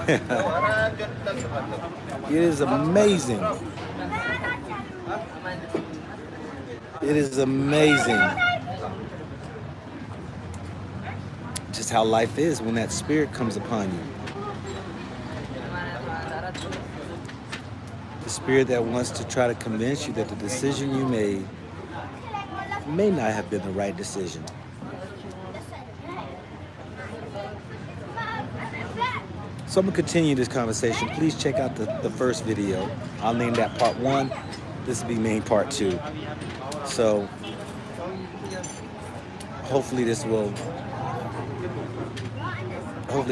It is amazing. It is amazing just how life is when that spirit comes upon you. The spirit that wants to try to convince you that the decision you made may not have been the right decision. So I'm gonna continue this conversation. Please check out the first video. I'll name that part 1. This will be main part 2. So hopefully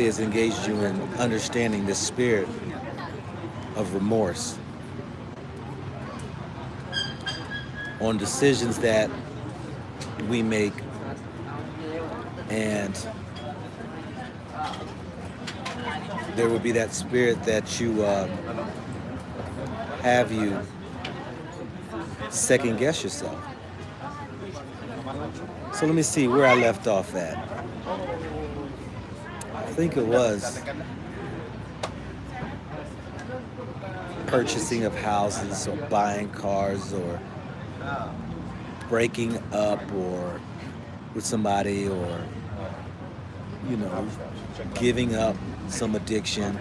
it's engaged you in understanding the spirit of remorse on decisions that we make, and there will be that spirit that you have you second guess yourself. So let me see where I left off at. I think it was purchasing of houses or buying cars or breaking up or with somebody, or giving up some addiction,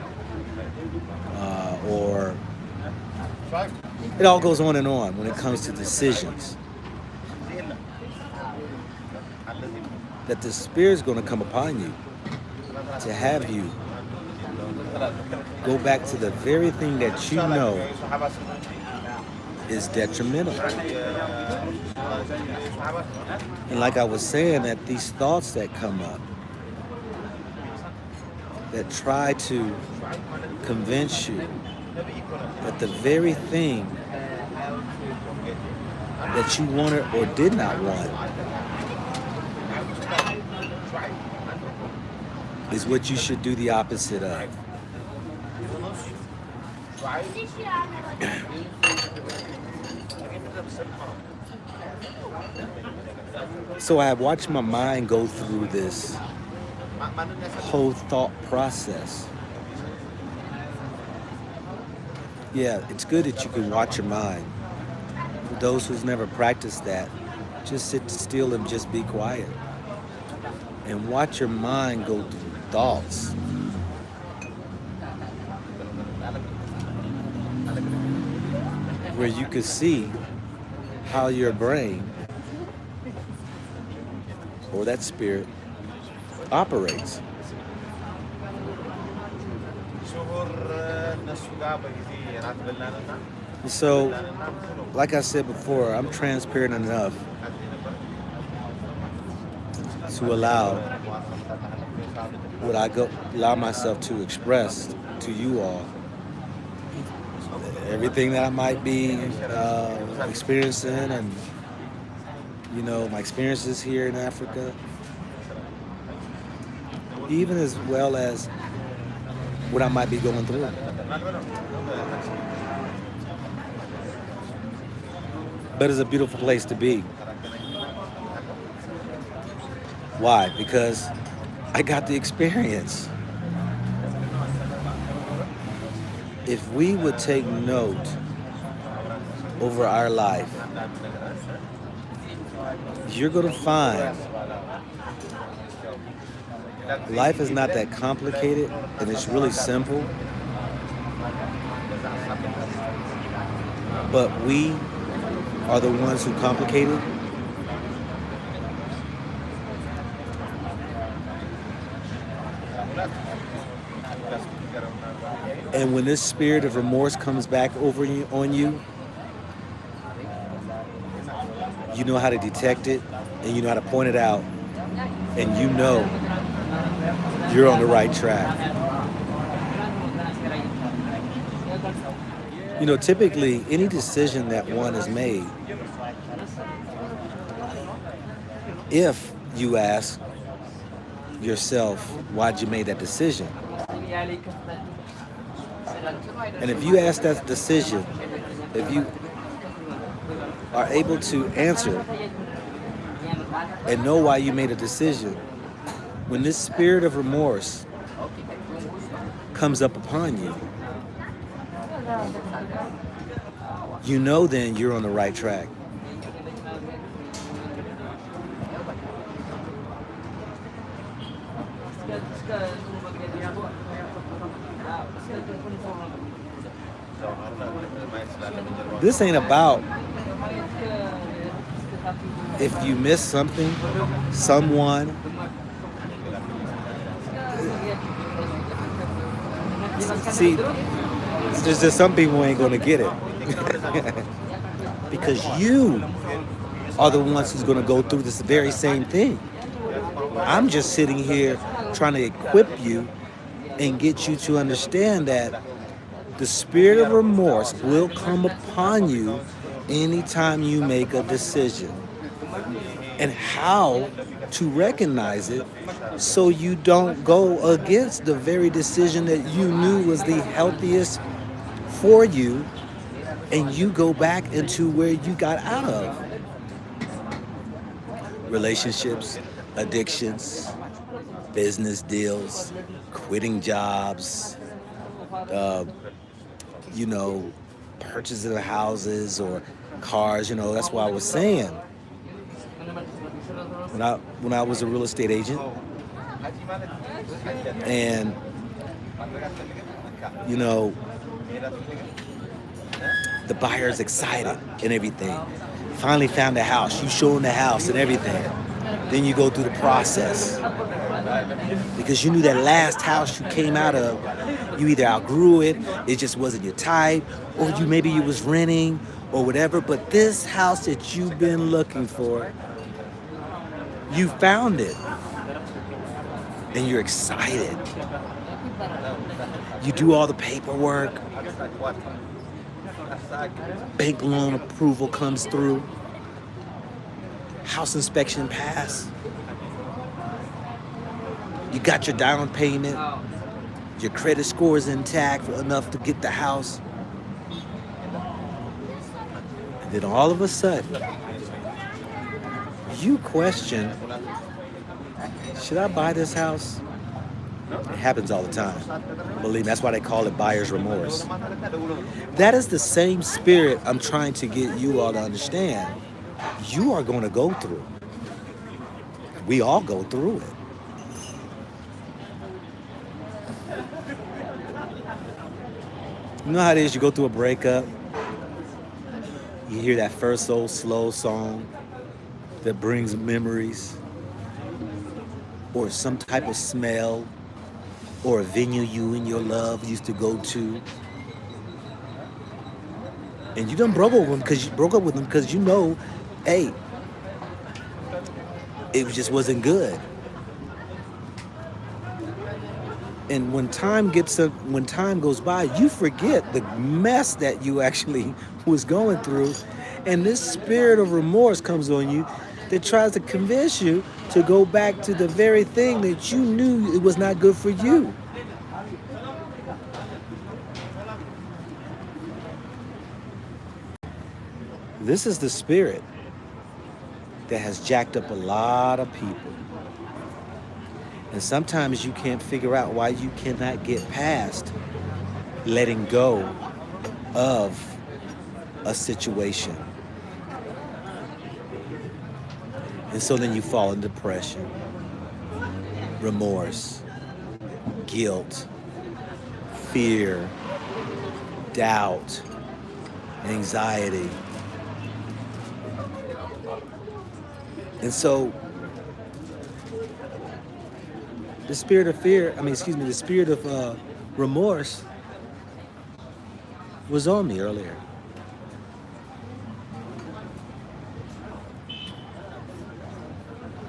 or it all goes on and on when it comes to decisions. That the Spirit's going to come upon you to have you go back to the very thing that you know is detrimental. And like I was saying, that these thoughts that come up, that try to convince you that the very thing that you wanted or did not want is what you should do the opposite of. So I have watched my mind go through this whole thought process. Yeah, it's good that you can watch your mind. For those who's never practiced that, just sit still and just be quiet. And watch your mind go through thoughts. Where you could see how your brain or that spirit operates. So, like I said before, I'm transparent enough to allow myself to express to you all everything that I might be experiencing, and my experiences here in Africa, even as well as what I might be going through. But it's a beautiful place to be. Why? Because I got the experience. If we would take note over our life, you're going to find life is not that complicated, and it's really simple. But we are the ones who complicate it. And when this spirit of remorse comes back over you, on you, you know how to detect it, and you know how to point it out, and you know you're on the right track. Typically, any decision that one has made, if you ask yourself, why'd you make that decision? And if you ask that decision, if you are able to answer and know why you made a decision, when this spirit of remorse comes up upon you, you know then you're on the right track. This ain't about if you miss something, someone. See, there's just some people who ain't gonna get it. Because you are the ones who's gonna go through this very same thing. I'm just sitting here trying to equip you and get you to understand that the spirit of remorse will come upon you anytime you make a decision, and how to recognize it so you don't go against the very decision that you knew was the healthiest for you, and you go back into where you got out of. Relationships, addictions, business deals, quitting jobs, purchasing houses or cars. That's why I was saying, when I was a real estate agent, and the buyer's excited and everything. Finally found a house. You show them the house and everything. Then you go through the process. Because you knew that last house you came out of, you either outgrew it, it just wasn't your type, or maybe you was renting or whatever. But this house that you've been looking for, you found it. And you're excited. You do all the paperwork. Bank loan approval comes through. House inspection pass. You got your down payment. Your credit score is intact enough to get the house. And then all of a sudden, you question, should I buy this house? It happens all the time. Believe me, that's why they call it buyer's remorse. That is the same spirit I'm trying to get you all to understand. You are going to go through. We all go through it. You know how it is, you go through a breakup, you hear that first old slow song that brings memories, or some type of smell, or a venue you and your love used to go to, and you done broke up with them because you know, hey, it just wasn't good. And when time goes by, you forget the mess that you actually was going through, and this spirit of remorse comes on you that tries to convince you to go back to the very thing that you knew it was not good for you. This is the spirit that has jacked up a lot of people. And sometimes you can't figure out why you cannot get past letting go of a situation. And so then you fall in depression, remorse, guilt, fear, doubt, anxiety. And so the spirit of the spirit of remorse was on me earlier.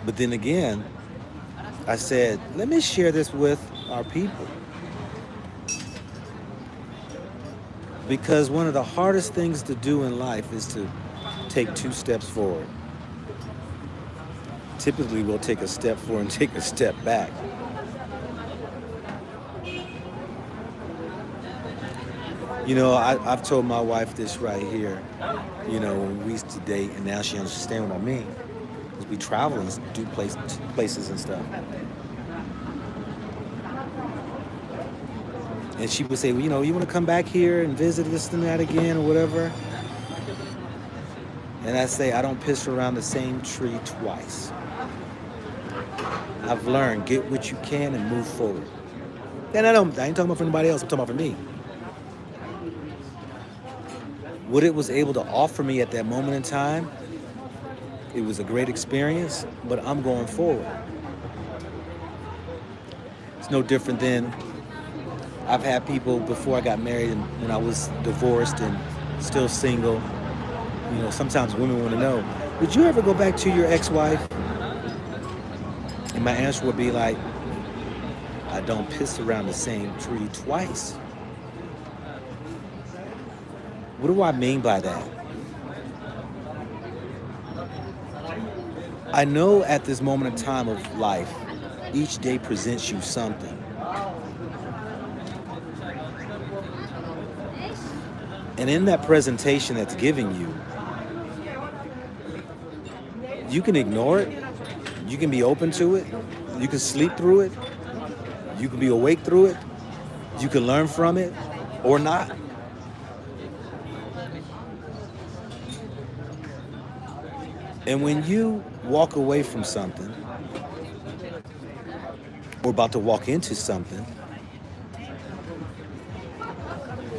But then again, I said, let me share this with our people. Because one of the hardest things to do in life is to take 2 steps forward. Typically, we'll take a step forward and take a step back. I've told my wife this right here, when we used to date, and now she understands what I mean. Because we travel and do places and stuff. And she would say, well, you want to come back here and visit this and that again or whatever. And I say, I don't piss around the same tree twice. I've learned, get what you can and move forward. And I ain't talking about for anybody else, I'm talking about for me. What it was able to offer me at that moment in time, it was a great experience, but I'm going forward. It's no different than I've had people before I got married and when I was divorced and still single. Sometimes women want to know, would you ever go back to your ex-wife? And my answer would be like, I don't piss around the same tree twice. What do I mean by that? I know at this moment in time of life, each day presents you something. And in that presentation that's giving you, you can ignore it, you can be open to it, you can sleep through it, you can be awake through it, you can learn from it, or not. And when you walk away from something, or about to walk into something,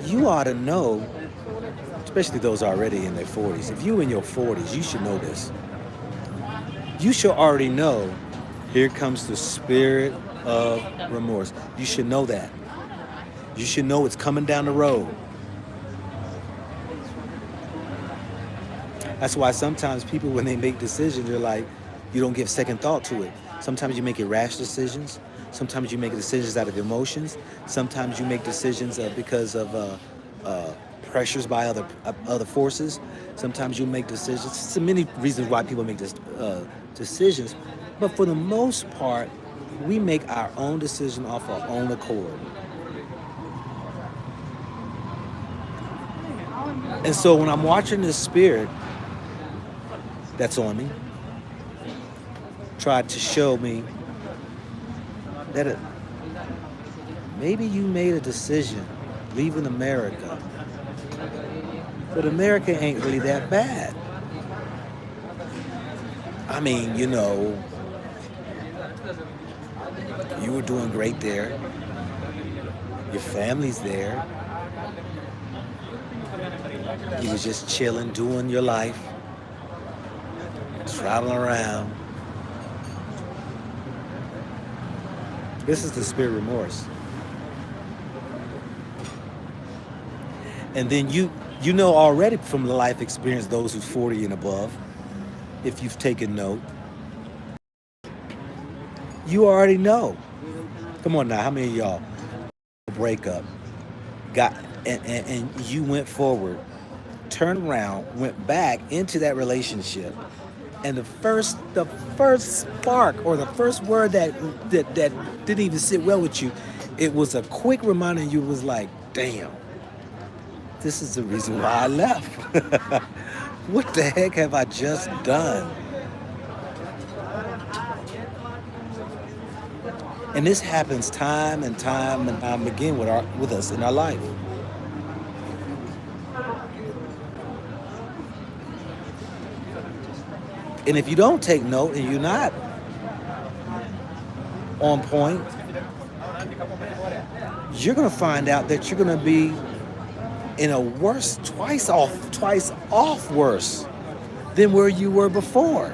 you ought to know, especially those already in their 40s, if you in your 40s, you should know this. You should already know, here comes the spirit of remorse. You should know that. You should know it's coming down the road. That's why sometimes people, when they make decisions, they're like, you don't give second thought to it. Sometimes you make irrash decisions. Sometimes you make decisions out of emotions. Sometimes you make decisions because of pressures by other forces. Sometimes you make decisions. There's many reasons why people make decisions. But for the most part, we make our own decision off our own accord. And so when I'm watching this spirit that's on me, tried to show me that maybe you made a decision leaving America, but America ain't really that bad. I mean, you were doing great there. Your family's there. You was just chilling, doing your life, traveling around. This is the spirit remorse. And then you know already from the life experience, those who's 40 and above, if you've taken note, you already know. Come on now, how many of y'all break up, got and you went forward, turned around, went back into that relationship, and the first spark or the first word that didn't even sit well with you, it was a quick reminder. You was like, damn, this is the reason why I left. What the heck have I just done? And this happens time and time and time again with us in our life. And if you don't take note and you're not on point, you're going to find out that you're going to be in a worse, twice off worse than where you were before.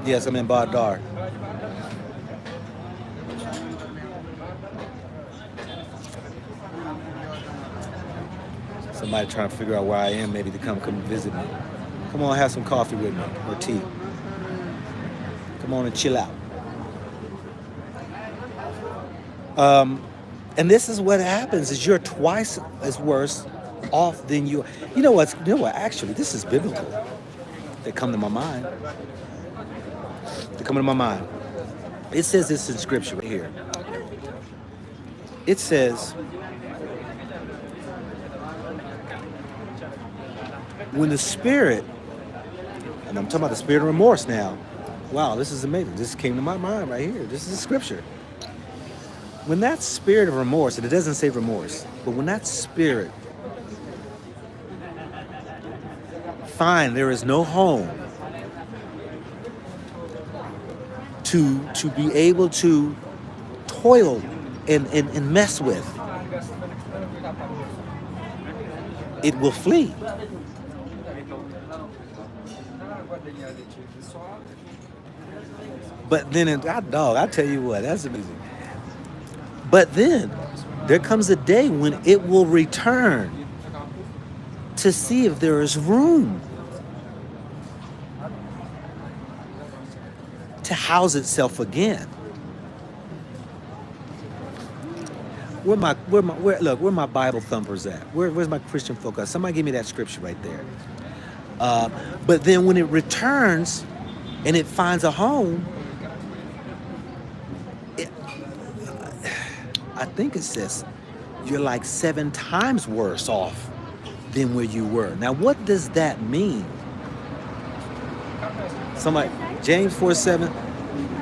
Yes, I'm in Badar. Somebody trying to figure out where I am, maybe to come visit me. Come on, have some coffee with me or tea. Come on and chill out. And this is what happens: is you're twice as worse off than you. You know what? Actually, this is biblical. They come to my mind. It says this in Scripture right here. It says, when the spirit, and I'm talking about the spirit of remorse now. Wow, this is amazing. This came to my mind right here. This is Scripture. When that spirit of remorse, and it doesn't say remorse, but when that spirit find there is no home to be able to toil and mess with, it will flee. But then, I tell you what, that's amazing. But then, there comes a day when it will return to see if there is room to house itself again. Where my Bible thumpers at? Where's my Christian focus? Somebody give me that scripture right there. But then when it returns and it finds a home, I think it says you're like 7 times worse off than where you were. Now, what does that mean? Somebody, James 4:7.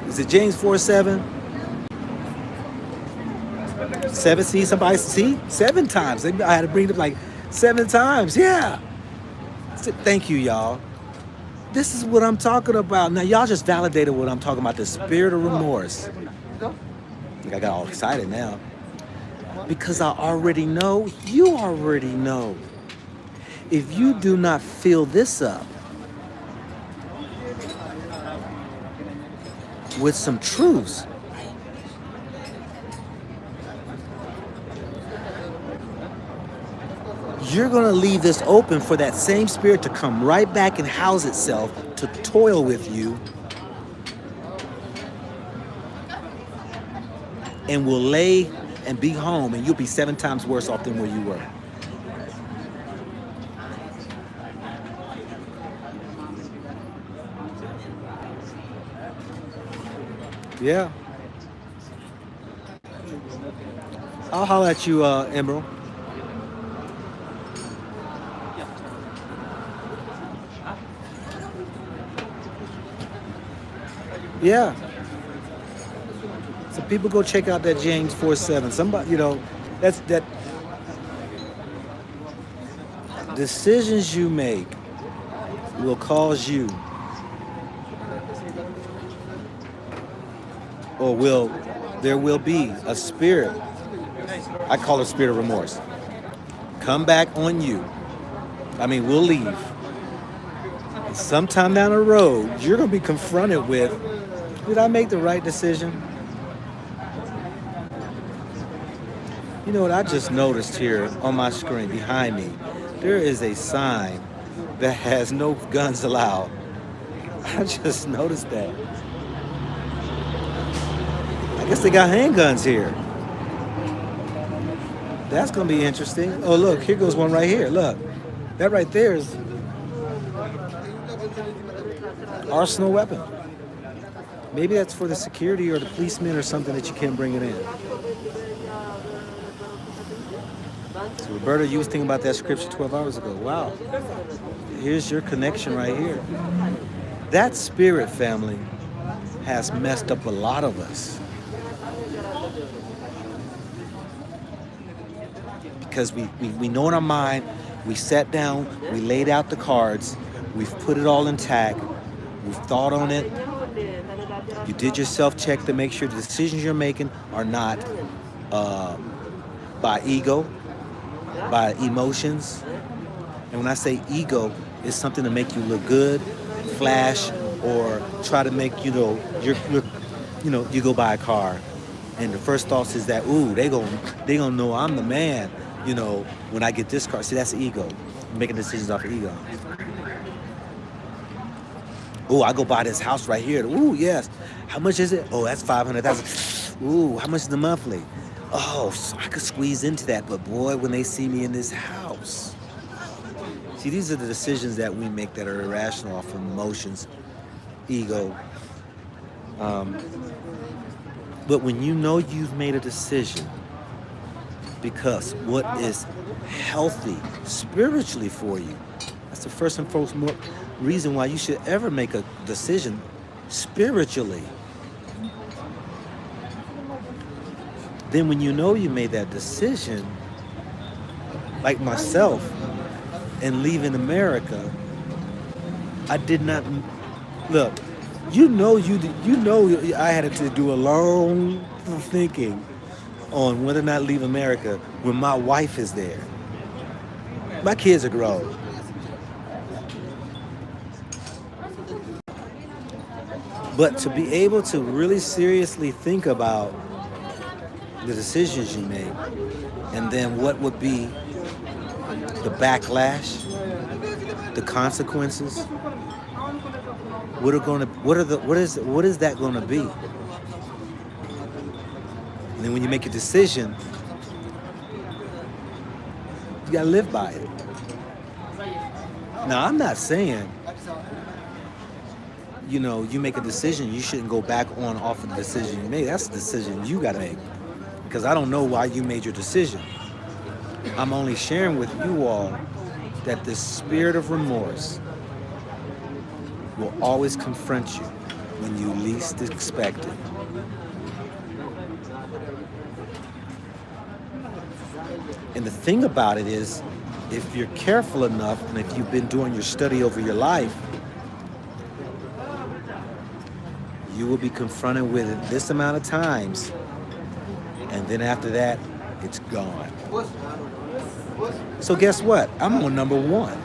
Is it James 4:7? 7, see, somebody, see? 7 times. I had to bring it up like 7 times. Yeah. Thank you, y'all. This is what I'm talking about. Now, y'all just validated what I'm talking about, the spirit of remorse. I got all excited now. Because I already know, you already know. If you do not fill this up with some truths, you're going to leave this open for that same spirit to come right back and house itself, to toil with you, and will lay and be home, and you'll be 7 times worse off than where you were. Yeah. I'll holler at you, Emerald. Yeah. So people go check out that James 4:7. Somebody, that's that. Decisions you make will cause you, or there will be a spirit. I call it spirit of remorse. Come back on you. We'll leave. Sometime down the road, you're going to be confronted with, did I make the right decision? You know what I just noticed here on my screen behind me? There is a sign that has no guns allowed. I just noticed that. I guess they got handguns here. That's going to be interesting. Oh, look, here goes one right here. Look, that right there is arsenal weapon. Maybe that's for the security or the policemen or something that you can't bring it in. So Roberta, you was thinking about that scripture 12 hours ago. Wow. Here's your connection right here. That spirit, family, has messed up a lot of us. Because we know in our mind, we sat down, we laid out the cards, we've put it all intact, we've thought on it. You did your self-check to make sure the decisions you're making are not by ego, by emotions. And when I say ego, it's something to make you look good, flash, or try to make, you go buy a car. And the first thought is that, they gonna know I'm the man, when I get this car. See, that's ego. Making decisions off of ego. I go buy this house right here. Yes. How much is it? That's $500,000. How much is the monthly? So I could squeeze into that. But boy, when they see me in this house. See, these are the decisions that we make that are irrational off of emotions, ego. But when you know you've made a decision, because what is healthy spiritually for you, that's the first and foremost reason why you should ever make a decision spiritually. Then when you know you made that decision, like myself, and leaving America, I did not look. I had to do a long thinking on whether or not leave America when my wife is there. My kids are grown. But to be able to really seriously think about the decisions you make and then what would be the backlash, the consequences, what is that going to be? And then when you make a decision, you got to live by it. Now, I'm not saying, you make a decision, you shouldn't go back on off of the decision you made. That's a decision you got to make. Because I don't know why you made your decision. I'm only sharing with you all that the spirit of remorse will always confront you when you least expect it. And the thing about it is, if you're careful enough and if you've been doing your study over your life, you will be confronted with it this amount of times, and then after that, it's gone. So guess what? I'm on number 1.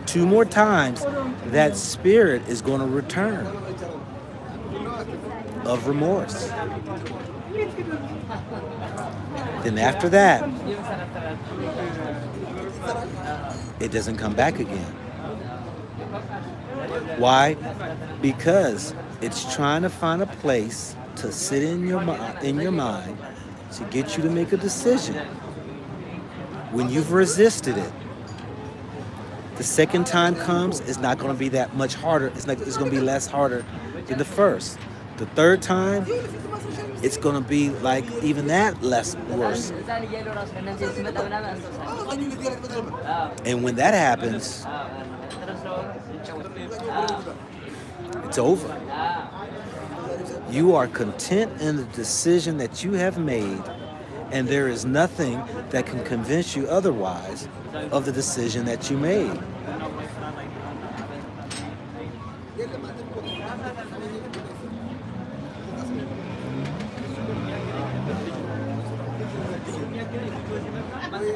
2 more times, that spirit is going to return of remorse. Then after that, it doesn't come back again. Why? Because it's trying to find a place to sit in your mind to get you to make a decision. When you've resisted it, the second time comes, it's not going to be that much harder. It's going to be less harder than the first. The third time, it's going to be like even that less worse. And when that happens, it's over. You are content in the decision that you have made, and there is nothing that can convince you otherwise of the decision that you made.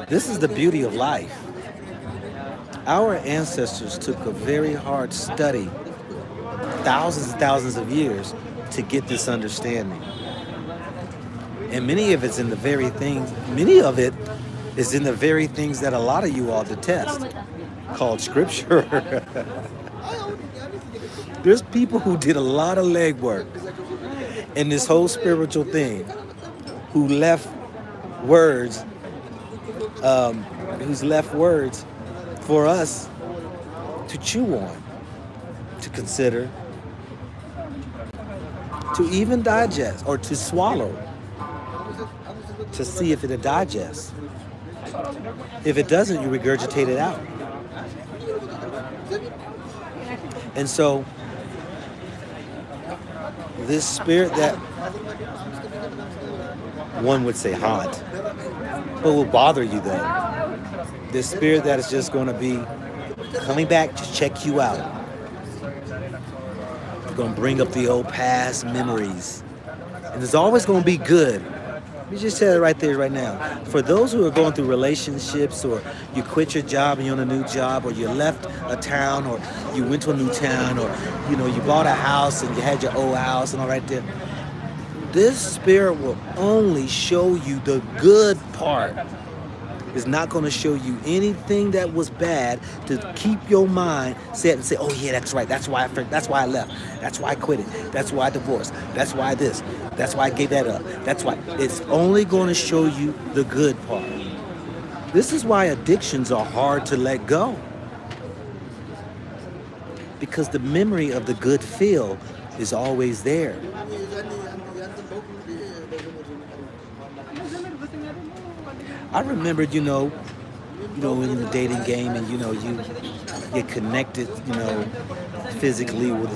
This is the beauty of life. Our ancestors took a very hard study, thousands and thousands of years, to get this understanding. And many of it is in the very things that a lot of you all detest, called Scripture. There's people who did a lot of legwork in this whole spiritual thing, who left words for us to chew on, to consider, to even digest or to swallow, to see if it'll digest. If it doesn't, you regurgitate it out. And so this spirit that one would say haunt, but will bother you though, this spirit that is just going to be coming back to check you out, going to bring up the old past memories, and it's always going to be good. Let me just tell you right there, right now. For those who are going through relationships, or you quit your job and you're on a new job, or you left a town, or you went to a new town, or you bought a house and you had your old house and all right there. This spirit will only show you the good part. It's not going to show you anything that was bad to keep your mind set and say, oh yeah, that's right. That's why I left. That's why I quit it. That's why I divorced. That's why this. That's why I gave that up. That's why. It's only going to show you the good part. This is why addictions are hard to let go. Because the memory of the good feel is always there. I remember, in the dating game, and you get connected, physically with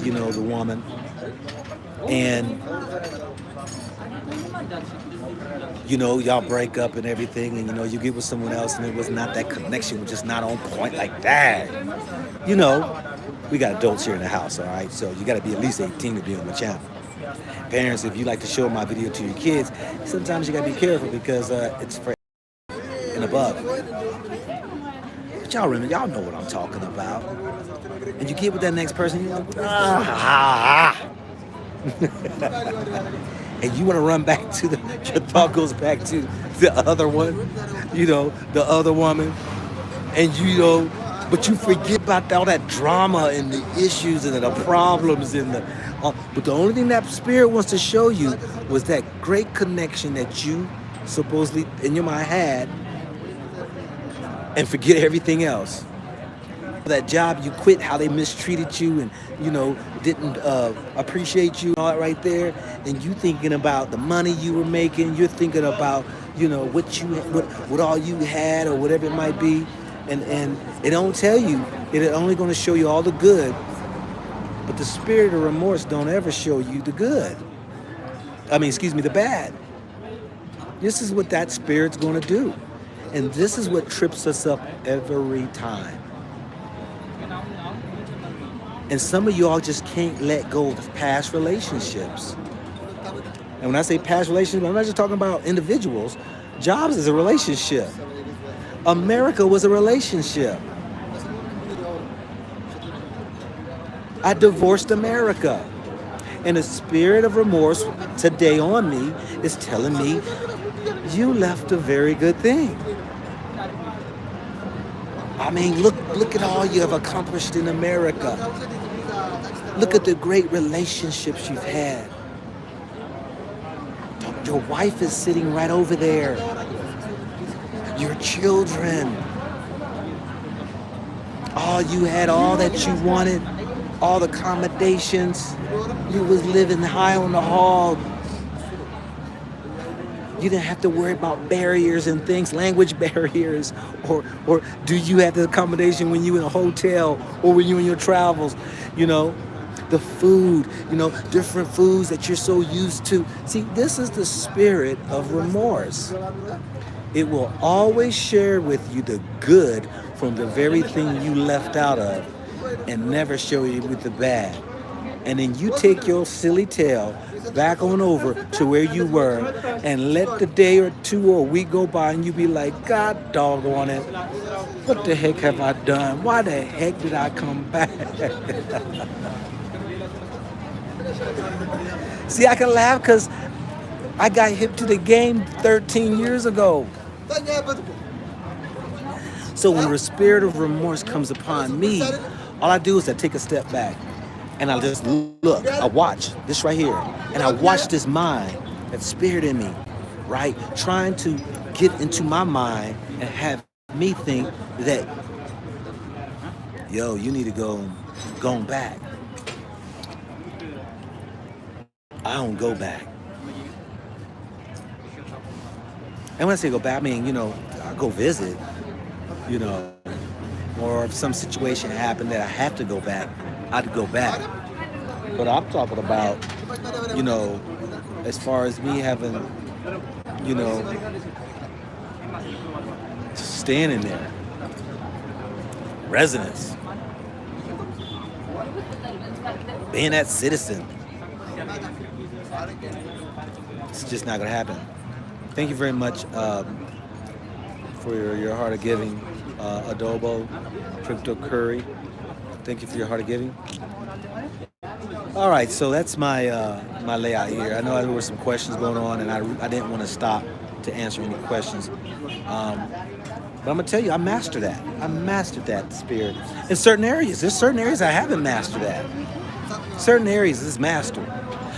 the woman, And you know, y'all break up and everything, and you know, you get with someone else, and it was not that connection, was just not on point like that. You know, we got adults here in the house, all right? So you got to be at least 18 to be on the channel. Parents, if you like to show my video to your kids, sometimes you got to be careful because it's for and above. But y'all remember, y'all know what I'm talking about. And you get with that next person, you're like, and you want to run back to your thought goes back to the other one, you know, the other woman, and you know, but you forget about all that drama and the issues and the problems and but the only thing that spirit wants to show you was that great connection that you supposedly in your mind had, and forget everything else. That job you quit, how they mistreated you and, you know, didn't appreciate you, all that right there. And you thinking about the money you were making, you're thinking about, you know, what all you had or whatever it might be. And it don't tell you, it's only going to show you all the good. But the spirit of remorse don't ever show you the good. I mean, excuse me, the bad. This is what that spirit's going to do. And this is what trips us up every time. And some of y'all just can't let go of past relationships. And when I say past relationships, I'm not just talking about individuals. Jobs is a relationship. America was a relationship. I divorced America. And the spirit of remorse today on me is telling me, you left a very good thing. I mean, look at all you have accomplished in America. Look at the great relationships you've had. Your wife is sitting right over there. Your children. All you had, all that you wanted, all the accommodations. You was living high on the hog. You didn't have to worry about barriers and things, language barriers, or do you have the accommodation when you in a hotel or when you in your travels, you know, the food, you know, different foods that you're so used to. See, this is the spirit of remorse. It will always share with you the good from the very thing you left out of and never show you with the bad. And then you take your silly tail back on over to where you were and let the day or two or a week go by and you be like, God doggone it. What the heck have I done? Why the heck did I come back? See, I can laugh because I got hip to the game 13 years ago. So when the spirit of remorse comes upon me, all I do is I take a step back. And I just look, I watch this right here. And I watch this mind, that spirit in me, right? Trying to get into my mind and have me think that, yo, you need to go back. I don't go back. And when I say go back, I mean, you know, I go visit, you know, or if some situation happened that I have to go back, I'd go back. But I'm talking about, you know, as far as me having, you know, standing there, residence, being that citizen, it's just not going to happen. Thank you very much for your heart of giving, Adobo, Crypto Curry. Thank you for your heart of giving. All right, so that's my my layout here. I know there were some questions going on, and I didn't want to stop to answer any questions. But I'm gonna tell you, I mastered that. I mastered that spirit in certain areas. There's certain areas I haven't mastered that. Certain areas is mastered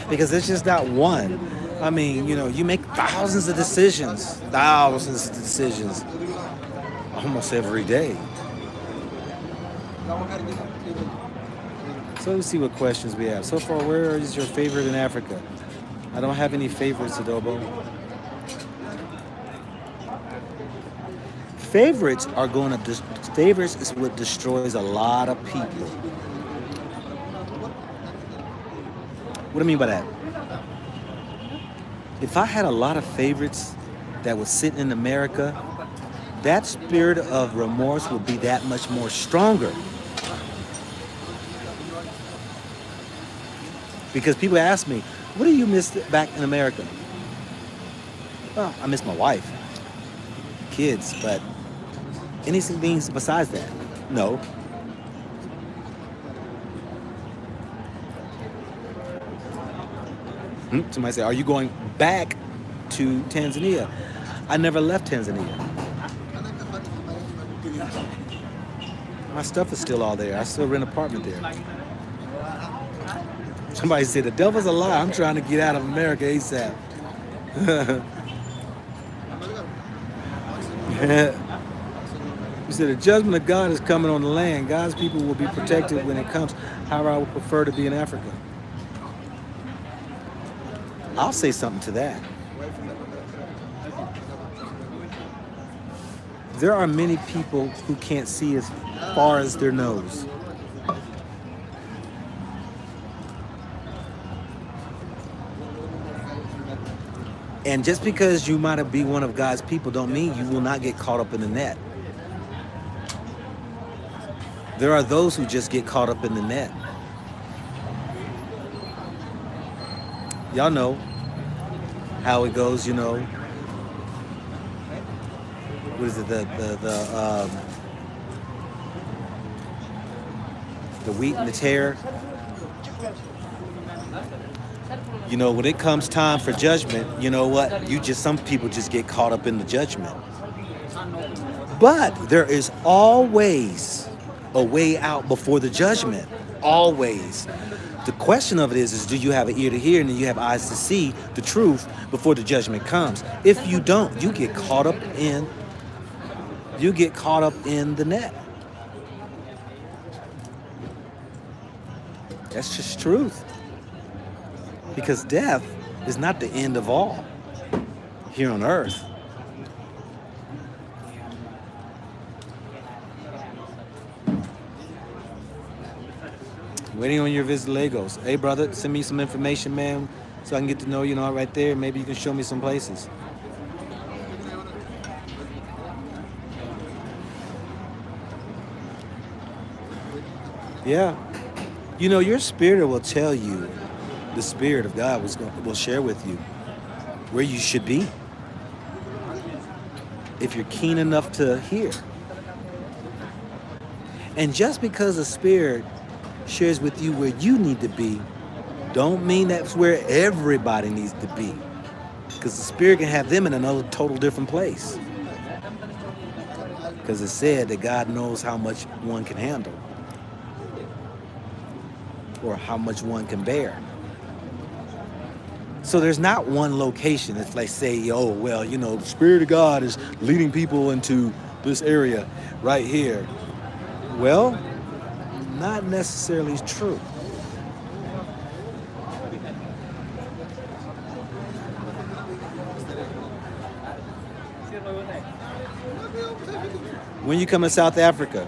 because it's just not one. I mean, you know, you make thousands of decisions, almost every day. So let's see what questions we have. So far, where is your favorite in Africa? I don't have any favorites, Adobo. Favorites are going to, favorites is what destroys a lot of people. What do I mean by that? If I had a lot of favorites that was sitting in America, that spirit of remorse would be that much more stronger. Because people ask me, what do you miss back in America? Well, I miss my wife, kids, but anything besides that? No. Somebody say, are you going back to Tanzania? I never left Tanzania. My stuff is still all there. I still rent an apartment there. Somebody said, the devil's a lie. I'm trying to get out of America ASAP. You said, the judgment of God is coming on the land. God's people will be protected when it comes. However, I would prefer to be in Africa. I'll say something to that. There are many people who can't see as far as their nose. And just because you might be one of God's people don't mean you will not get caught up in the net. There are those who just get caught up in the net. Y'all know how it goes, you know. What is it? The wheat and the tare. You know, when it comes time for judgment, you know what? Some people just get caught up in the judgment. But there is always a way out before the judgment. Always. The question of it is do you have an ear to hear and do you have eyes to see the truth before the judgment comes? If you don't, you get caught up in the net. That's just truth. Because death is not the end of all here on earth. Waiting on your visit to Lagos. Hey, brother, send me some information, man, so I can get to know you, right there. Maybe you can show me some places. Yeah. Your spirit will tell you, the Spirit of God will share with you where you should be if you're keen enough to hear. And just because the Spirit shares with you where you need to be, don't mean that's where everybody needs to be. Because the Spirit can have them in another total different place. Because it said that God knows how much one can handle. Or how much one can bear. So there's not one location. It's like say, the Spirit of God is leading people into this area right here. Well, not necessarily true. When you come to South Africa,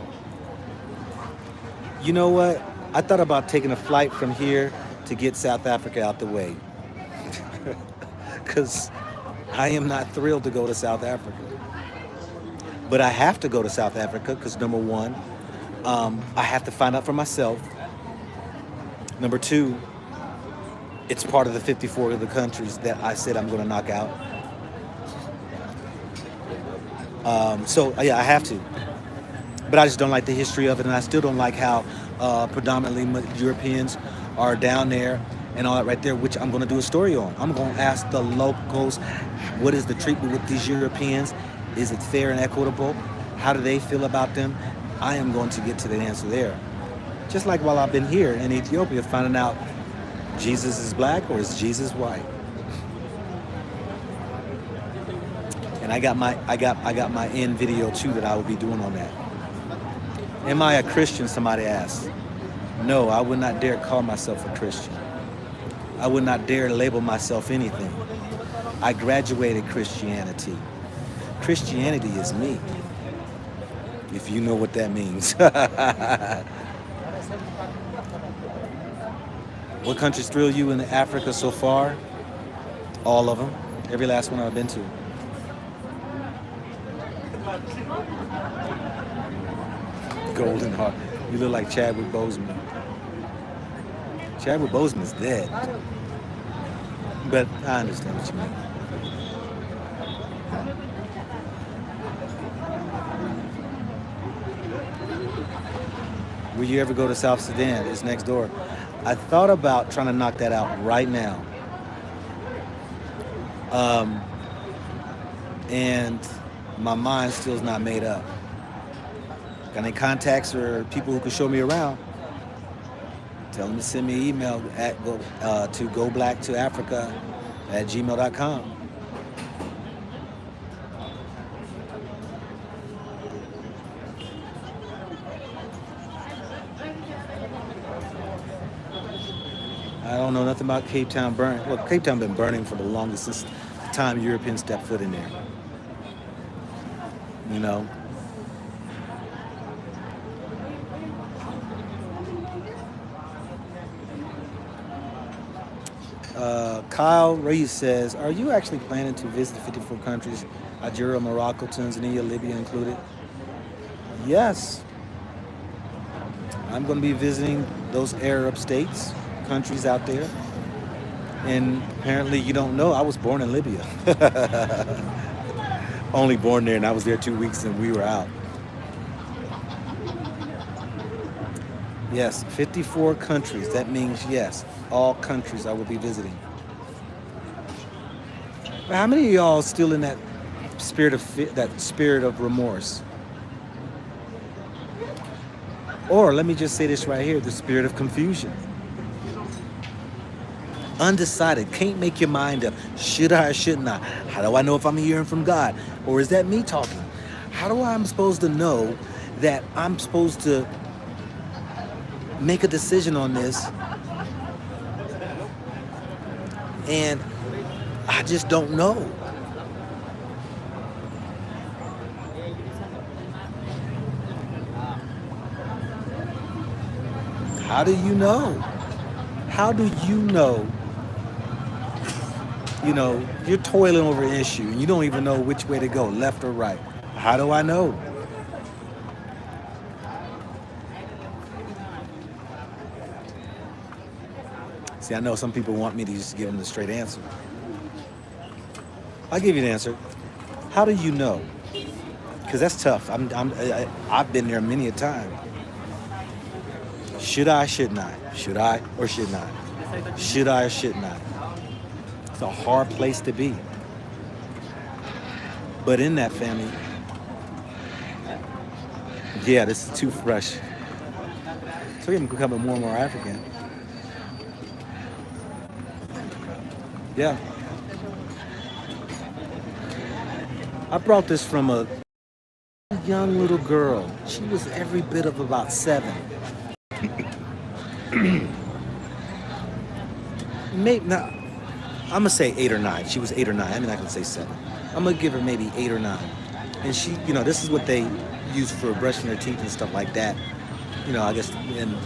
you know what? I thought about taking a flight from here to get South Africa out the way. Because I am not thrilled to go to South Africa. But I have to go to South Africa because, number one, I have to find out for myself. Number two, it's part of the 54 of the countries that I said I'm going to knock out. I have to. But I just don't like the history of it, and I still don't like how predominantly Europeans are down there and all that right there, which I'm going to do a story on. I'm going to ask the locals, what is the treatment with these Europeans? Is it fair and equitable? How do they feel about them? I am going to get to the answer there. Just like while I've been here in Ethiopia, finding out Jesus is black or is Jesus white? And I got my end video too that I will be doing on that. Am I a Christian? Somebody asked. No, I would not dare call myself a Christian. I would not dare label myself anything. I graduated Christianity. Christianity is me, if you know what that means. What countries thrill you in Africa so far? All of them. Every last one I've been to. Golden Heart. You look like Chadwick Boseman. Chadwick Boseman's dead. But I understand what you mean. Will you ever go to South Sudan? It's next door. I thought about trying to knock that out right now. And my mind still's not made up. Got any contacts or people who can show me around? Tell them to send me an email at to goblacktoafrica@gmail.com. I don't know nothing about Cape Town burning. Well, Cape Town been burning for the longest since the time Europeans stepped foot in there. You know. Kyle Reyes says, are you actually planning to visit 54 countries, Algeria, Morocco, Tanzania, Libya included? Yes. I'm going to be visiting those Arab states, countries out there. And apparently you don't know, I was born in Libya. Only born there, and I was there 2 weeks and we were out. Yes, 54 countries. That means yes, all countries I will be visiting. But how many of y'all still in that spirit of remorse? Or let me just say this right here, the spirit of confusion. Undecided, can't make your mind up. Should I or shouldn't I? How do I know if I'm hearing from God? Or is that me talking? How do I'm supposed to know that I'm supposed to make a decision on this and I just don't know? How do you know? How do you know? You know, you're toiling over an issue and you don't even know which way to go, left or right. How do I know? See, I know some people want me to just give them the straight answer. I'll give you the answer. How do you know? Because that's tough. I've been there many a time. Should I, shouldn't I? Should I or shouldn't I? Should I or shouldn't I? It's a hard place to be. But in that family, yeah, this is too fresh. So I'm becoming more and more African. Yeah. I brought this from a young little girl. She was every bit of about 7. Maybe not. I'm gonna say 8 or 9. She was 8 or 9. I'm not gonna say 7. I'm gonna give her maybe 8 or 9. And she, you know, this is what they use for brushing their teeth and stuff like that. You know, I guess, and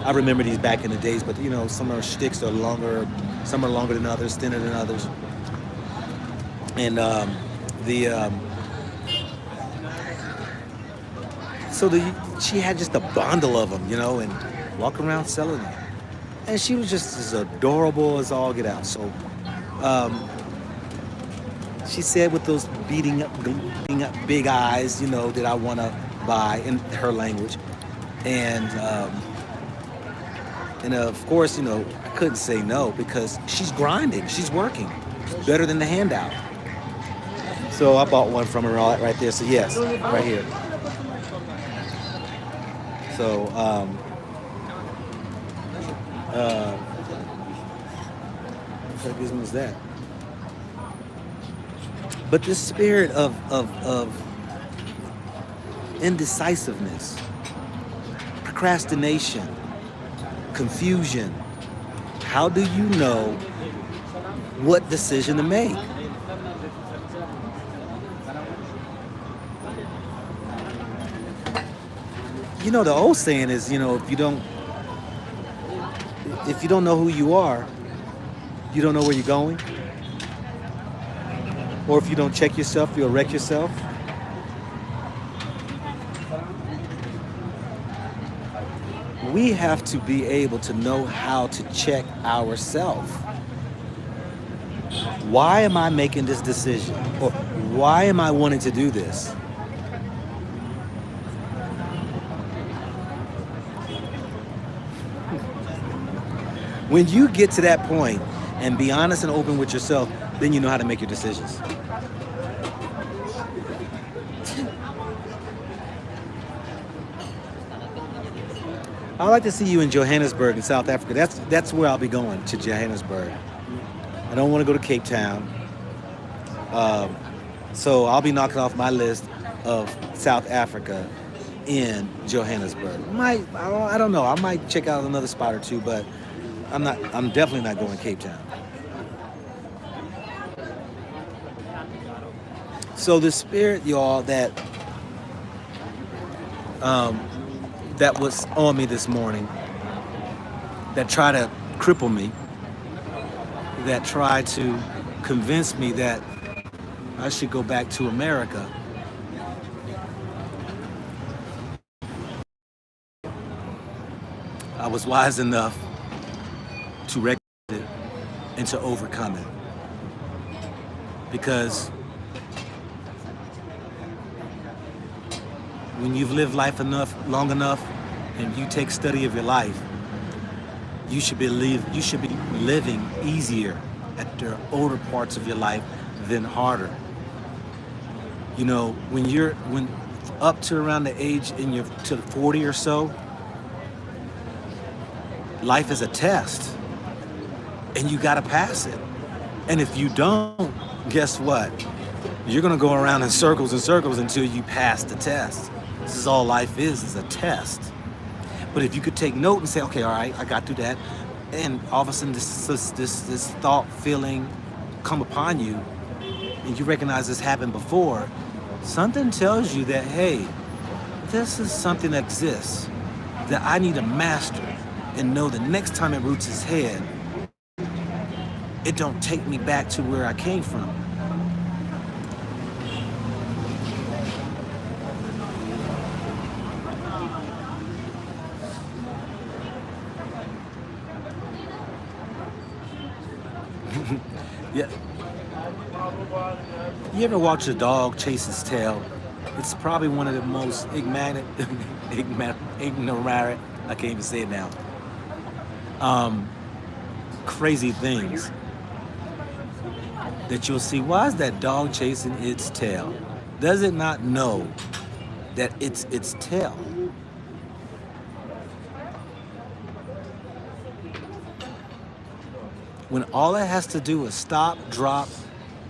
I remember these back in the days, but you know, some of her sticks are longer, some are longer than others, thinner than others. And she had just a bundle of them, you know, and walking around selling them. And she was just as adorable as all get out. So she said with those beating up big eyes, you know, that I want to buy in her language. And of course, you know, I couldn't say no because she's grinding, she's working. It's better than the handout. So I bought one from her right there. So yes, right here. So what business was that? But the spirit of indecisiveness, procrastination, confusion. How do you know what decision to make? if you know, the old saying is, you know, if you don't know who you are, you don't know where you're going. Or if you don't check yourself, you'll wreck yourself. We have to be able to know how to check ourselves. Why am I making this decision? Or why am I wanting to do this? When you get to that point and be honest and open with yourself, then you know how to make your decisions. I'd like to see you in Johannesburg in South Africa. That's where I'll be going, to Johannesburg. I don't want to go to Cape Town. So I'll be knocking off my list of South Africa in Johannesburg. I don't know. I might check out another spot or two, but I'm definitely not going to Cape Town. So the spirit, y'all, that was on me this morning, that tried to cripple me, that tried to convince me that I should go back to America. I was wise enough to recognize it and to overcome it. Because when you've lived life long enough, and you take study of your life, you should be living easier at the older parts of your life than harder. You know, when up to around the age to 40 or so, life is a test, and you gotta pass it. And if you don't, guess what? You're gonna go around in circles and circles until you pass the test. This is all life is a test. But if you could take note and say, okay, all right, I got through that, and all of a sudden this thought, feeling come upon you, and you recognize this happened before, something tells you that, hey, this is something that exists that I need to master and know the next time it roots its head, it don't take me back to where I came from. Yeah. You ever watch a dog chase its tail? It's probably one of the most ignorant, I can't even say it now, crazy things that you'll see. Why is that dog chasing its tail? Does it not know that it's its tail? When all it has to do is stop, drop,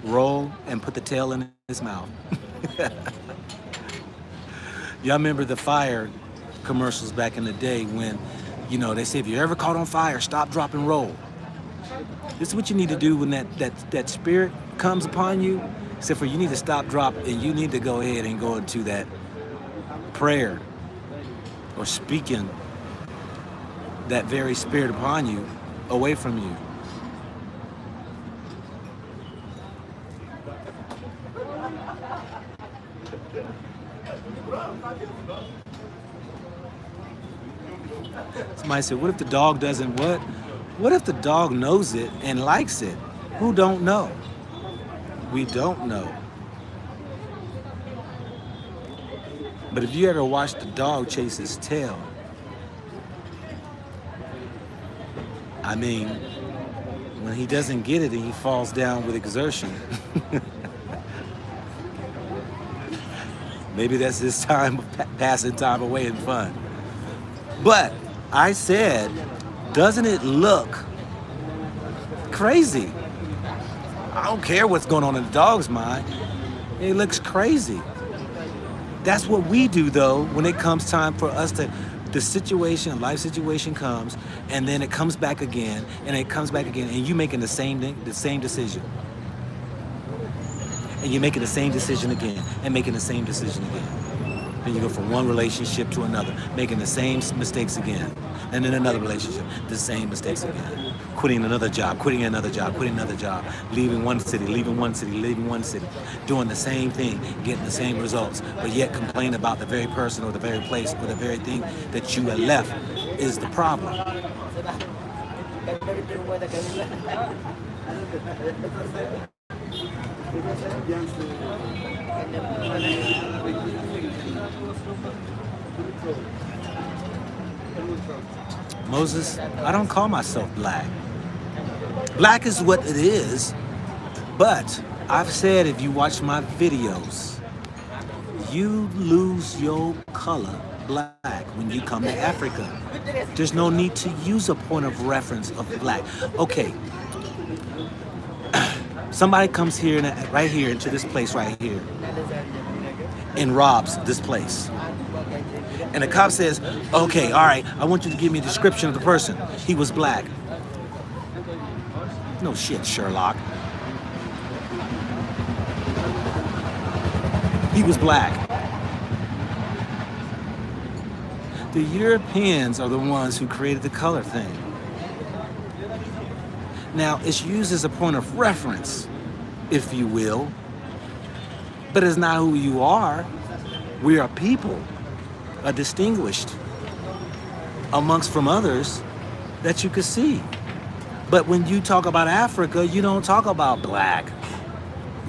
roll, and put the tail in his mouth. Y'all remember the fire commercials back in the day when, they say, if you're ever caught on fire, stop, drop, and roll. This is what you need to do when that spirit comes upon you. Except for you need to stop, drop, and you need to go ahead and go into that prayer or speaking that very spirit upon you away from you. Somebody said, what if the dog doesn't what? What if the dog knows it and likes it? Who don't know? We don't know. But if you ever watch the dog chase his tail, I mean, when he doesn't get it and he falls down with exertion, maybe that's his time of passing time away in fun. But I said, doesn't it look crazy? I don't care what's going on in the dog's mind. It looks crazy. That's what we do, though, when it comes time for us to, life situation comes, and then it comes back again, and it comes back again, and you making the same decision. And you're making the same decision again, and making the same decision again. Then you go from one relationship to another, making the same mistakes again. And then another relationship, the same mistakes again. Quitting another job, quitting another job, quitting another job, leaving one city, leaving one city, leaving one city, doing the same thing, getting the same results, but yet complain about the very person or the very place or the very thing that you had left is the problem. Moses, I don't call myself black. Black is what it is, but I've said if you watch my videos, you lose your color black when you come to Africa. There's no need to use a point of reference of black. Okay, somebody comes here, right here, into this place right here, and robs this place. And the cop says, okay, all right, I want you to give me a description of the person. He was black. No shit, Sherlock. He was black. The Europeans are the ones who created the color thing. Now, it's used as a point of reference, if you will, but it's not who you are. We are people, are distinguished amongst from others that you could see. But when you talk about Africa, you don't talk about black.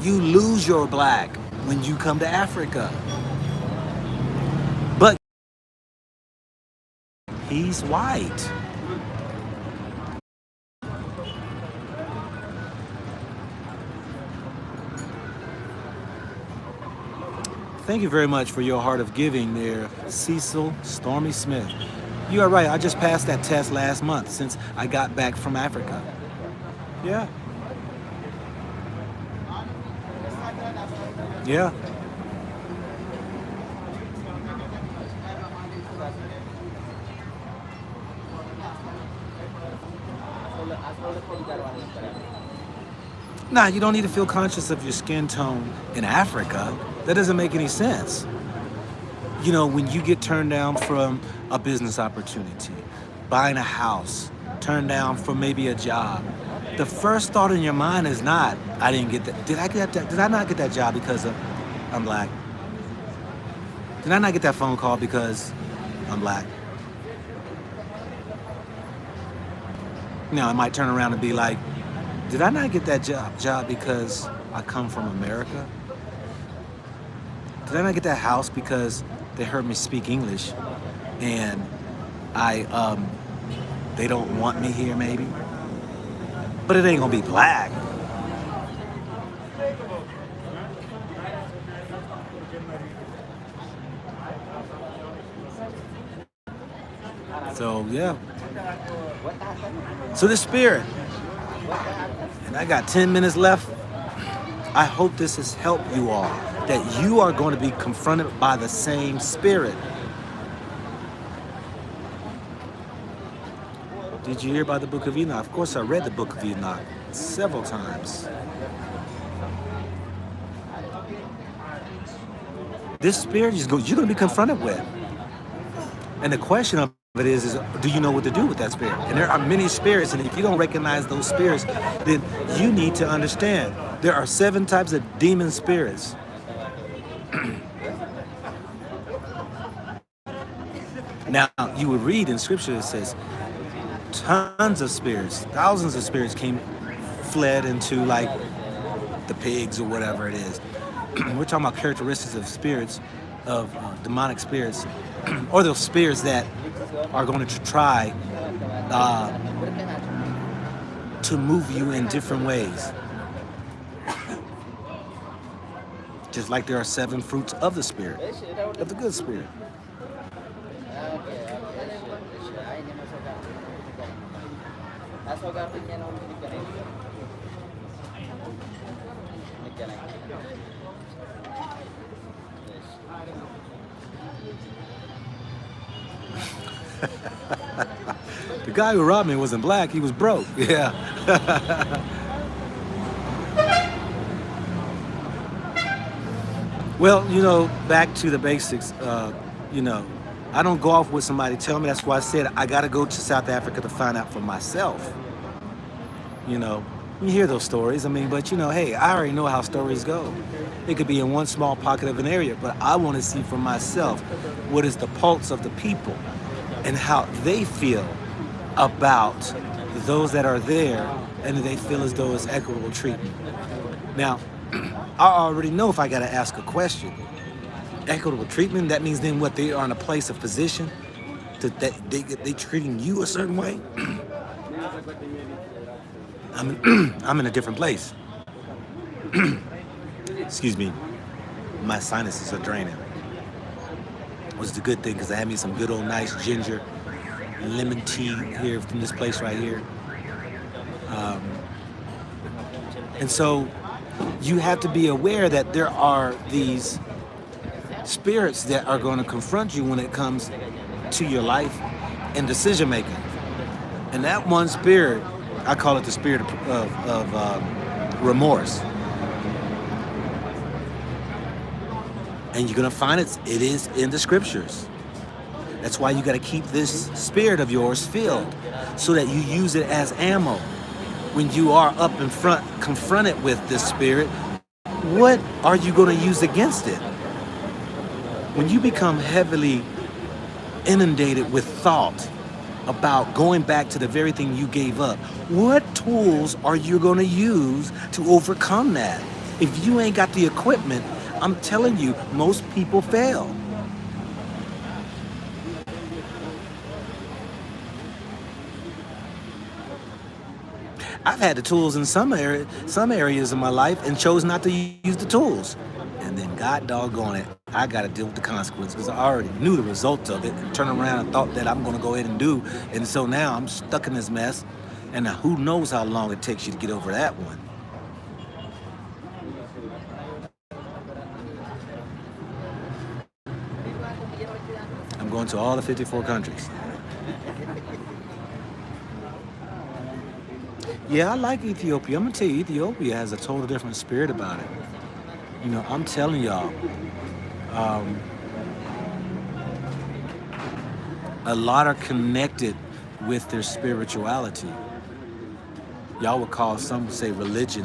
You lose your black when you come to Africa. But he's white. Thank you very much for your heart of giving there, Cecil Stormy Smith. You are right, I just passed that test last month since I got back from Africa. Yeah. Yeah. Nah, you don't need to feel conscious of your skin tone in Africa. That doesn't make any sense. You know, when you get turned down from a business opportunity, buying a house, turned down for maybe a job, the first thought in your mind is not, I didn't get that. Did I not get that job because I'm black? Did I not get that phone call because I'm black? Now, I might turn around and be like, did I not get that job because I come from America? Did I not get that house because they heard me speak English and they don't want me here maybe? But it ain't gonna be black. So yeah. So the spirit. And I got 10 minutes left. I hope this has helped you all, that you are going to be confronted by the same spirit. Did you hear about the book of Enoch? Of course, I read the book of Enoch several times. This spirit you're going to be confronted with. And the question of it is do you know what to do with that spirit? And there are many spirits, and if you don't recognize those spirits, then you need to understand there are 7 types of demon spirits. Now, you would read in Scripture, it says tons of spirits, thousands of spirits fled into like the pigs or whatever it is. We're talking about characteristics of spirits, of demonic spirits, or those spirits that are going to try to move you in different ways. Just like there are 7 fruits of the Spirit, of the good Spirit. The guy who robbed me wasn't black, he was broke. Yeah. Well, back to the basics. You know, I don't go off with somebody tell me. That's why I said I got to go to South Africa to find out for myself. You know, you hear those stories. I mean, but hey, I already know how stories go. It could be in one small pocket of an area, but I want to see for myself what is the pulse of the people and how they feel about those that are there, and they feel as though it's equitable treatment. Now, I already know if I got to ask a question. Equitable treatment, that means then what, they are in a place of position that they treating you a certain way. I'm in a different place. Excuse me, my sinuses are draining. Which is a good thing because I had me some good old nice ginger lemon tea here from this place right here. Um, and so you have to be aware that there are these spirits that are going to confront you when it comes to your life and decision making. And that one spirit, I call it the spirit of remorse. And you're going to find it is in the scriptures. That's why you got to keep this spirit of yours filled so that you use it as ammo. When you are up in front, confronted with this spirit, what are you going to use against it? When you become heavily inundated with thought about going back to the very thing you gave up, what tools are you going to use to overcome that? If you ain't got the equipment, I'm telling you, most people fail. I've had the tools in some areas of my life and chose not to use the tools. And then God doggone it, I got to deal with the consequences because I already knew the results of it and turned around and thought that I'm going to go ahead and do. And so now I'm stuck in this mess. And now who knows how long it takes you to get over that one. I'm going to all the 54 countries. Yeah, I like Ethiopia. I'm going to tell you, Ethiopia has a total different spirit about it. I'm telling y'all, a lot are connected with their spirituality. Y'all would call, some would say religion,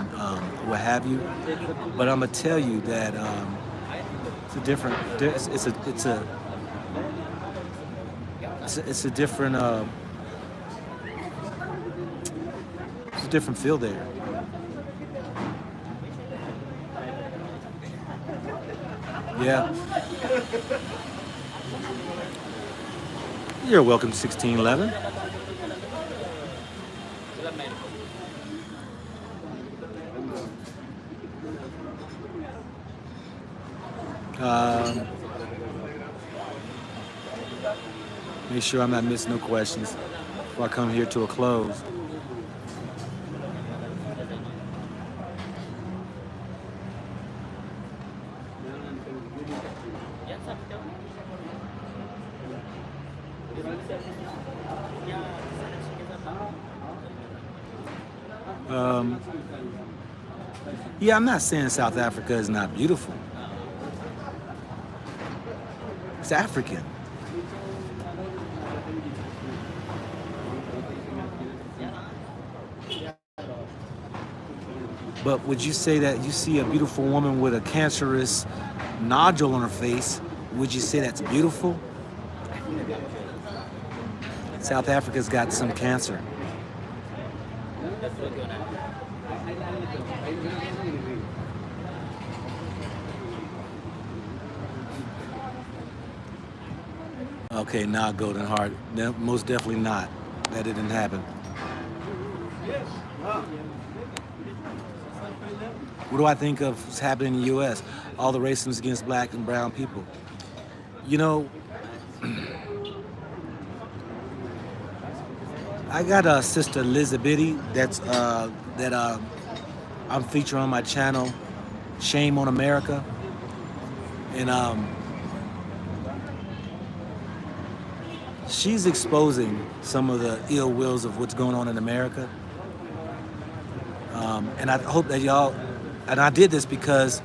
what have you. But I'm going to tell you that it's a different, it's a different, it's a different feel there. Yeah. You're welcome to 1611. Make sure I'm not missing no questions before I come here to a close. Yeah, I'm not saying South Africa is not beautiful. It's African. But would you say that you see a beautiful woman with a cancerous nodule on her face, would you say that's beautiful? South Africa's got some cancer. Okay, now Golden Heart. No, most definitely not. That didn't happen. What do I think of what's happening in the U.S.? All the racism against black and brown people. I got a sister Elizabeth that I'm featuring on my channel, Shame on America, and she's exposing some of the ill wills of what's going on in America. And I hope that y'all, and I did this because,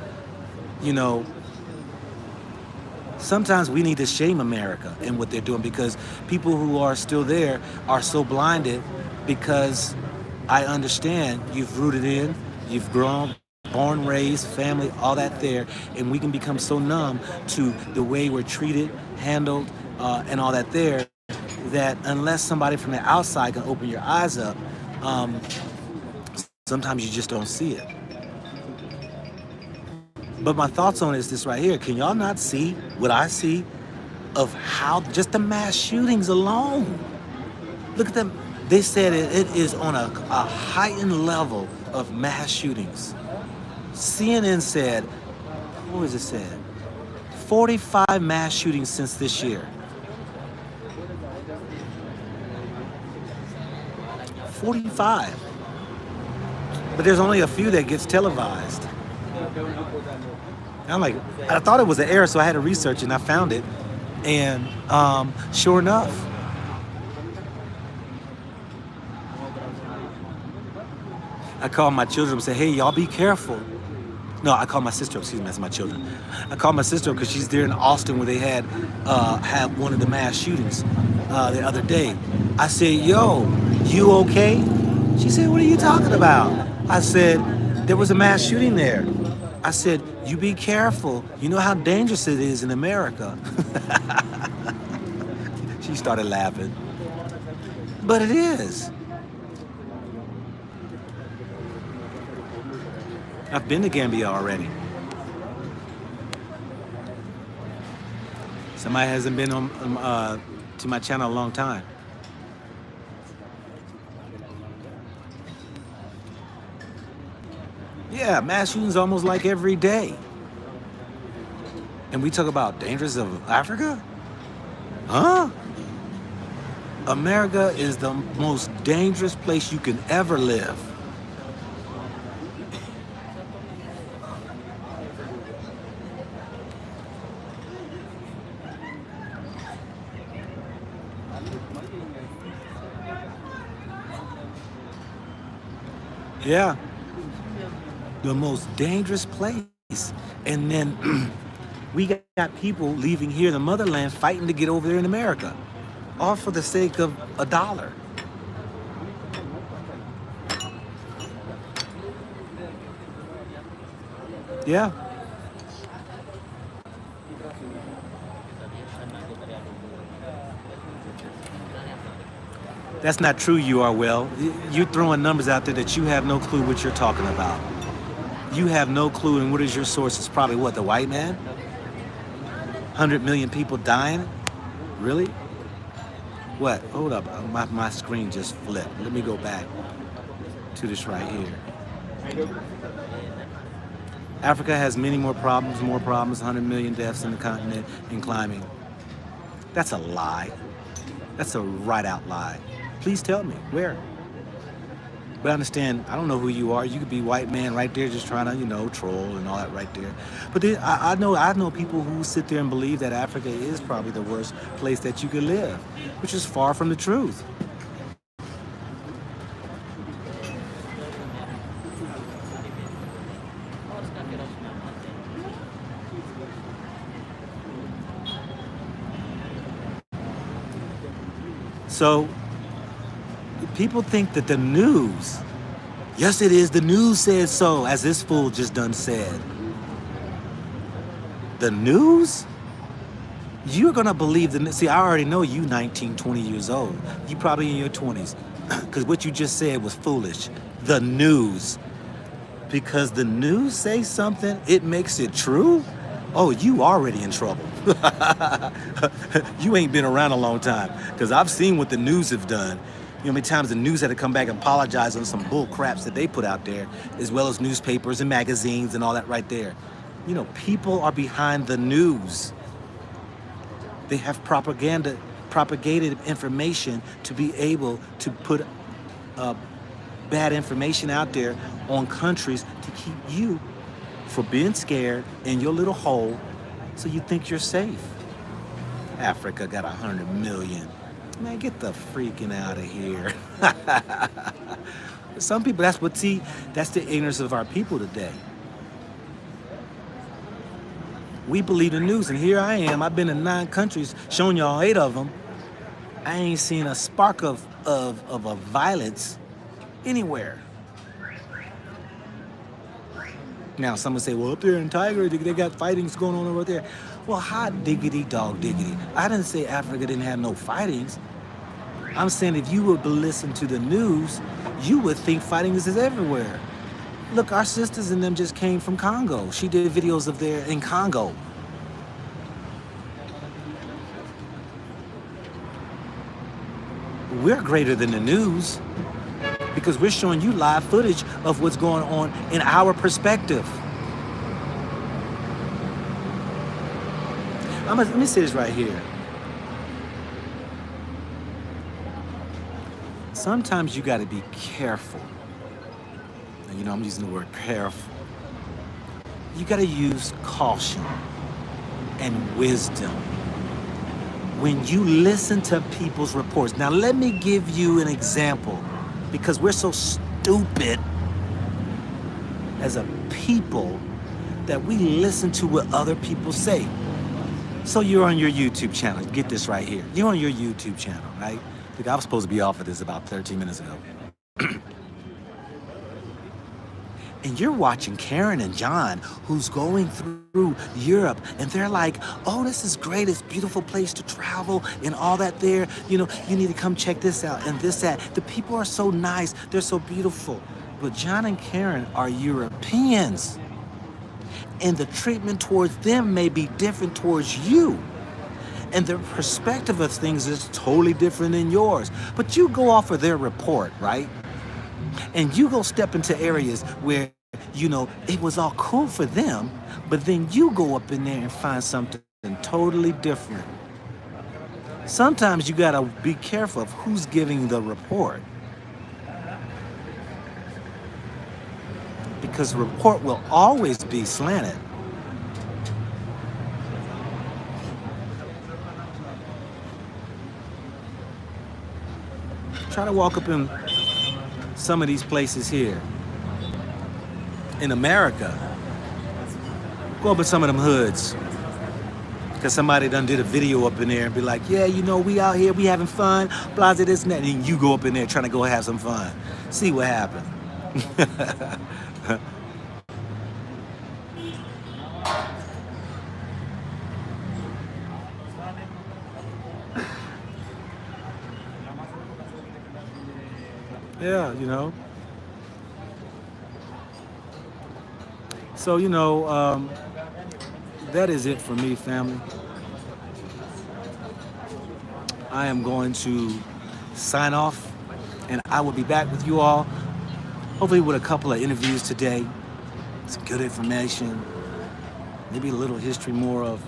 Sometimes we need to shame America and what they're doing, because people who are still there are so blinded, because I understand you've rooted in, you've grown, born, raised, family, all that there, and we can become so numb to the way we're treated, handled, and all that there, that unless somebody from the outside can open your eyes up, um, sometimes you just don't see it. But my thoughts on it is this right here. Can y'all not see what I see of how just the mass shootings alone? Look at them. They said it is on a heightened level of mass shootings. CNN said, what was it said? 45 mass shootings since this year. 45. But there's only a few that gets televised. I'm like, I thought it was an error, so I had to research it, and I found it. And sure enough, I called my children and said, hey, y'all be careful. No, I called my sister, excuse me, that's my children. I called my sister because she's there in Austin where they had one of the mass shootings the other day. I said, yo, you okay? She said, what are you talking about? I said, there was a mass shooting there. I said, you be careful. You know how dangerous it is in America. She started laughing. But it is. I've been to Gambia already. Somebody hasn't been on to my channel a long time. Yeah, mass shootings almost like every day. And we talk about dangers of Africa? Huh? America is the most dangerous place you can ever live. Yeah. The most dangerous place. And then we got people leaving here, the motherland, fighting to get over there in America, all for the sake of $1. Yeah. That's not true, you are well. You're throwing numbers out there that you have no clue what you're talking about. You have no clue, and what is your source? It's probably what, the white man? 100 million people dying? Really? What? Hold up, my screen just flipped. Let me go back to this right here. Africa has many more problems, 100 million deaths in the continent and climbing. That's a lie. That's a right out lie. Please tell me, where? But I understand, I don't know who you are. You could be white man right there just trying to, troll and all that right there. But then, I know people who sit there and believe that Africa is probably the worst place that you could live, which is far from the truth. So, people think that the news, yes it is, the news says so, as this fool just done said. The news? You're gonna believe the news. See, I already know you 19, 20 years old. You probably in your 20s. Because what you just said was foolish. The news. Because the news say something, it makes it true? Oh, you already in trouble. You ain't been around a long time. Because I've seen what the news have done. You know how many times the news had to come back and apologize on some bull craps that they put out there, as well as newspapers and magazines and all that right there. People are behind the news. They have propagated information to be able to put bad information out there on countries to keep you from being scared in your little hole so you think you're safe. Africa got 100 million. Man, get the freaking out of here. Some people, that's the ignorance of our people today. We believe the news, and here I am. I've been in 9 countries, showing y'all 8 of them. I ain't seen a spark of a violence anywhere. Now, some would say, well, up there in Tiger, they got fightings going on over there. Well, hot diggity dog diggity. I didn't say Africa didn't have no fightings. I'm saying if you would listen to the news, you would think fightings is everywhere. Look, our sisters and them just came from Congo. She did videos of there in Congo. We're greater than the news because we're showing you live footage of what's going on in our perspective. Let me say this right here. Sometimes you got to be careful. And you know, I'm using the word careful. You got to use caution and wisdom when you listen to people's reports. Now, let me give you an example, because we're so stupid as a people that we listen to what other people say. So you're on your YouTube channel. Get this right here. You're on your YouTube channel, right? Look, I was supposed to be off of this about 13 minutes ago. And you're watching Karen and John, who's going through Europe, and they're like, oh, this is great, it's a beautiful place to travel and all that there. You know, you need to come check this out and this, that. The people are so nice, they're so beautiful. But John and Karen are Europeans, and the treatment towards them may be different towards you. And their perspective of things is totally different than yours. But you go off of their report, right? And you go step into areas where, you know, it was all cool for them, but then you go up in there and find something totally different. Sometimes you gotta be careful of who's giving the report, because the report will always be slanted. Try to walk up in some of these places here in America. Go up in some of them hoods, because somebody done did a video up in there and be like, yeah, you know, we out here, we having fun, blah, this and that, and you go up in there trying to go have some fun. See what happens. Yeah, you know. So, you know, that is it for me, family. I am going to sign off, and I will be back with you all, hopefully with a couple of interviews today, some good information, maybe a little history more of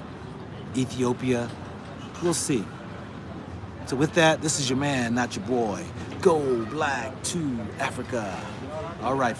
Ethiopia. We'll see. So with that, this is your man, not your boy. Go Black to Africa. All right.